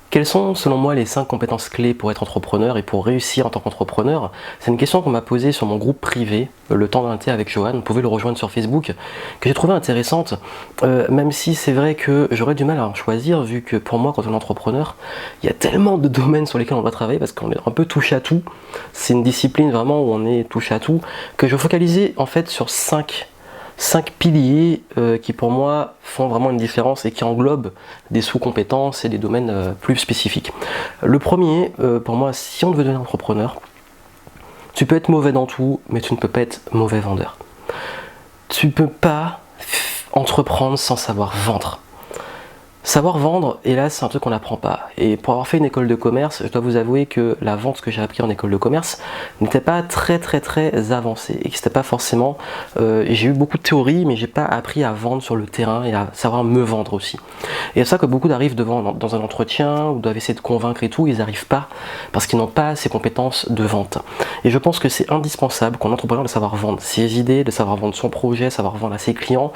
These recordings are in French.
Quelles sont, selon moi, les 5 compétences clés pour être entrepreneur et pour réussir en tant qu'entrepreneur? C'est une question qu'on m'a posée sur mon groupe privé, le temps d'un thé avec Johan, vous pouvez le rejoindre sur Facebook, que j'ai trouvé intéressante, même si c'est vrai que j'aurais du mal à en choisir, vu que pour moi, quand on est entrepreneur, il y a tellement de domaines sur lesquels on doit travailler, parce qu'on est un peu touche à tout, c'est une discipline vraiment où on est touche à tout, que je vais focaliser en fait sur 5 piliers qui pour moi font vraiment une différence et qui englobent des sous-compétences et des domaines plus spécifiques. Le premier, pour moi, si on veut devenir entrepreneur, tu peux être mauvais dans tout, mais tu ne peux pas être mauvais vendeur. Tu ne peux pas entreprendre sans savoir vendre. Savoir vendre, hélas, c'est un truc qu'on n'apprend pas. Et pour avoir fait une école de commerce, je dois vous avouer que la vente que j'ai appris en école de commerce n'était pas très avancée et que c'était pas forcément. J'ai eu beaucoup de théories, mais j'ai pas appris à vendre sur le terrain et à savoir me vendre aussi. Et c'est ça que beaucoup d'arrivent dans un entretien ou doivent essayer de convaincre et tout, ils n'arrivent pas parce qu'ils n'ont pas ces compétences de vente. Et je pense que c'est indispensable qu'un entrepreneur de savoir vendre ses idées, de savoir vendre son projet, savoir vendre à ses clients.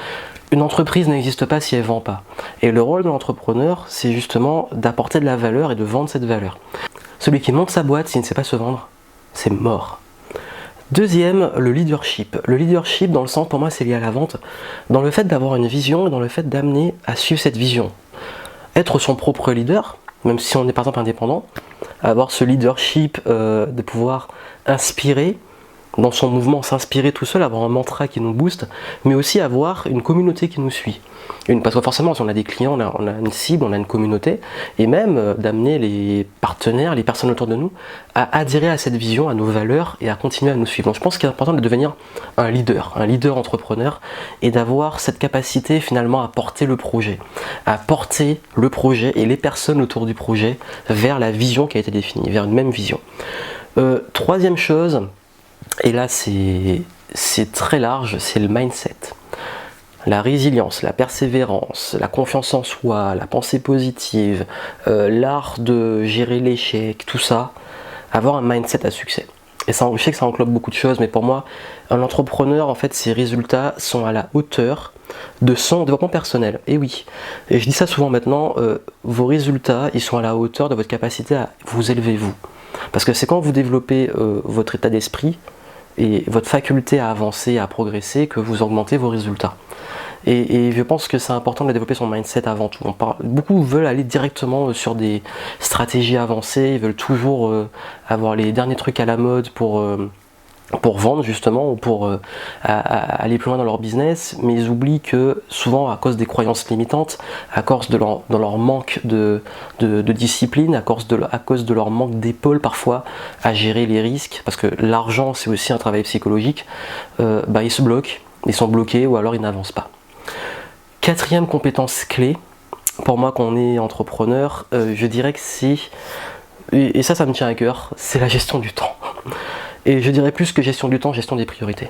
Une entreprise n'existe pas si elle ne vend pas. Et le rôle de l'entrepreneur, c'est justement d'apporter de la valeur et de vendre cette valeur. Celui qui monte sa boîte, s'il ne sait pas se vendre, c'est mort. Deuxième, le leadership. Le leadership, dans le sens, pour moi, c'est lié à la vente, dans le fait d'avoir une vision et dans le fait d'amener à suivre cette vision. Être son propre leader, même si on est par exemple indépendant, avoir ce leadership de pouvoir inspirer, dans son mouvement, s'inspirer tout seul, avoir un mantra qui nous booste, mais aussi avoir une communauté qui nous suit. Parce que forcément, si on a des clients, on a une cible, on a une communauté, et même d'amener les partenaires, les personnes autour de nous, à adhérer à cette vision, à nos valeurs, et à continuer à nous suivre. Donc je pense qu'il est important de devenir un leader entrepreneur, et d'avoir cette capacité finalement à porter le projet et les personnes autour du projet vers la vision qui a été définie, vers une même vision. Troisième chose, et là c'est très large, c'est le mindset. La résilience, la persévérance, la confiance en soi, la pensée positive, l'art de gérer l'échec, tout ça, avoir un mindset à succès. Et ça, je sais que ça englobe beaucoup de choses, mais pour moi, un entrepreneur, en fait, ses résultats sont à la hauteur de son développement personnel. Et oui, et je dis ça souvent maintenant, vos résultats, ils sont à la hauteur de votre capacité à vous élever vous. Parce que c'est quand vous développez votre état d'esprit et votre faculté à avancer, à progresser, que vous augmentez vos résultats. Et je pense que c'est important de développer son mindset avant tout. Beaucoup veulent aller directement sur des stratégies avancées, ils veulent toujours avoir les derniers trucs à la mode pour vendre justement ou pour aller plus loin dans leur business, mais ils oublient que souvent à cause des croyances limitantes, à cause de leur manque de discipline, à cause de leur manque d'épaule parfois à gérer les risques, parce que l'argent c'est aussi un travail psychologique, ils se bloquent, ils sont bloqués ou alors ils n'avancent pas. Quatrième compétence clé, pour moi quand on est entrepreneur, je dirais que c'est, et ça me tient à cœur, c'est la gestion du temps. Et je dirais plus que gestion du temps, gestion des priorités.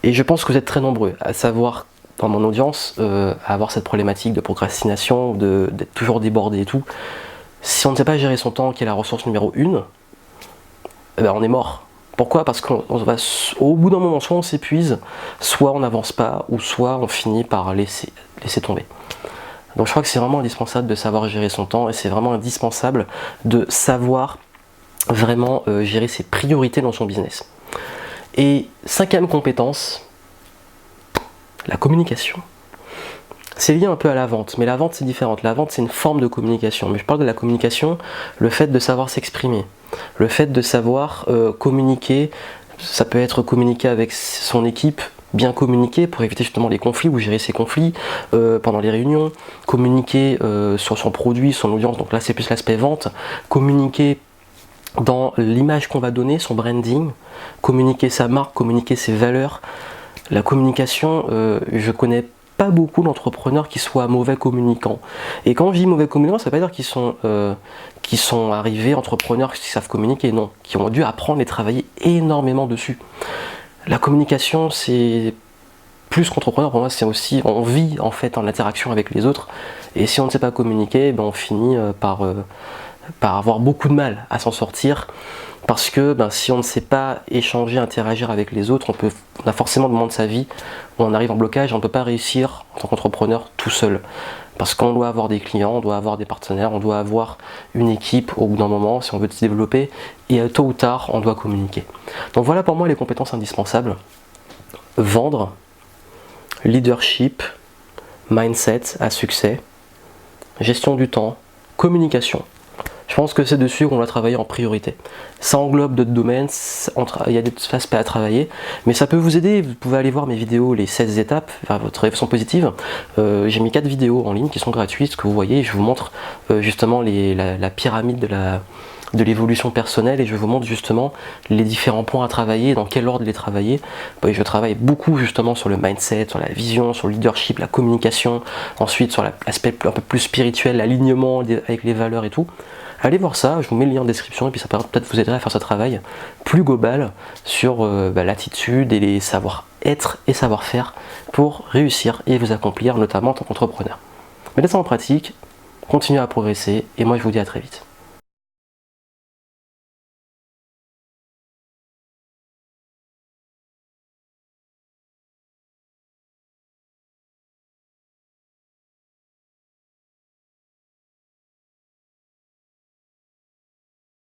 Et je pense que vous êtes très nombreux à savoir, dans mon audience, à avoir cette problématique de procrastination, d'être toujours débordé et tout. Si on ne sait pas gérer son temps, qui est la ressource numéro 1, on est mort. Pourquoi ? Parce qu'au bout d'un moment, soit on s'épuise, soit on n'avance pas, ou soit on finit par laisser tomber. Donc je crois que c'est vraiment indispensable de savoir gérer son temps, et c'est vraiment indispensable de savoir vraiment gérer ses priorités dans son business. Et cinquième compétence, la communication. C'est lié un peu à la vente, mais la vente c'est différente. La vente c'est une forme de communication, mais je parle de la communication, le fait de savoir s'exprimer, le fait de savoir communiquer. Ça peut être communiquer avec son équipe, bien communiquer pour éviter justement les conflits ou gérer ses conflits pendant les réunions, communiquer sur son produit, son audience, donc là c'est plus l'aspect vente, communiquer dans l'image qu'on va donner, son branding, communiquer sa marque, communiquer ses valeurs. La communication, je connais pas beaucoup d'entrepreneurs qui soient mauvais communicants. Et quand je dis mauvais communicants, ça ne veut pas dire qu'ils sont arrivés entrepreneurs qui savent communiquer, non, qui ont dû apprendre et travailler énormément dessus. La communication, c'est plus qu'entrepreneur, pour moi, c'est aussi, on vit en fait en interaction avec les autres, et si on ne sait pas communiquer, on finit par avoir beaucoup de mal à s'en sortir, Parce que si on ne sait pas échanger, interagir avec les autres, on a forcément des moments de sa vie où on arrive en blocage et on ne peut pas réussir en tant qu'entrepreneur tout seul. Parce qu'on doit avoir des clients, on doit avoir des partenaires, on doit avoir une équipe au bout d'un moment si on veut se développer, et tôt ou tard on doit communiquer. Donc voilà pour moi les compétences indispensables. Vendre, leadership, mindset à succès, gestion du temps, communication. Je pense que c'est dessus qu'on doit travailler en priorité. Ça englobe d'autres domaines, il y a des aspects à travailler, mais ça peut vous aider. Vous pouvez aller voir mes vidéos, les 16 étapes vers votre réaction positive. J'ai mis 4 vidéos en ligne qui sont gratuites, que vous voyez, je vous montre justement la pyramide de l'évolution personnelle et je vous montre justement les différents points à travailler, dans quel ordre les travailler. Je travaille beaucoup justement sur le mindset, sur la vision, sur le leadership, la communication, ensuite sur l'aspect un peu plus spirituel, l'alignement avec les valeurs et tout. Allez voir ça, je vous mets le lien en description et puis ça peut peut-être vous aider à faire ce travail plus global sur l'attitude et les savoir-être et savoir-faire pour réussir et vous accomplir notamment en tant qu'entrepreneur. Mettez ça en pratique, continuez à progresser et moi je vous dis à très vite.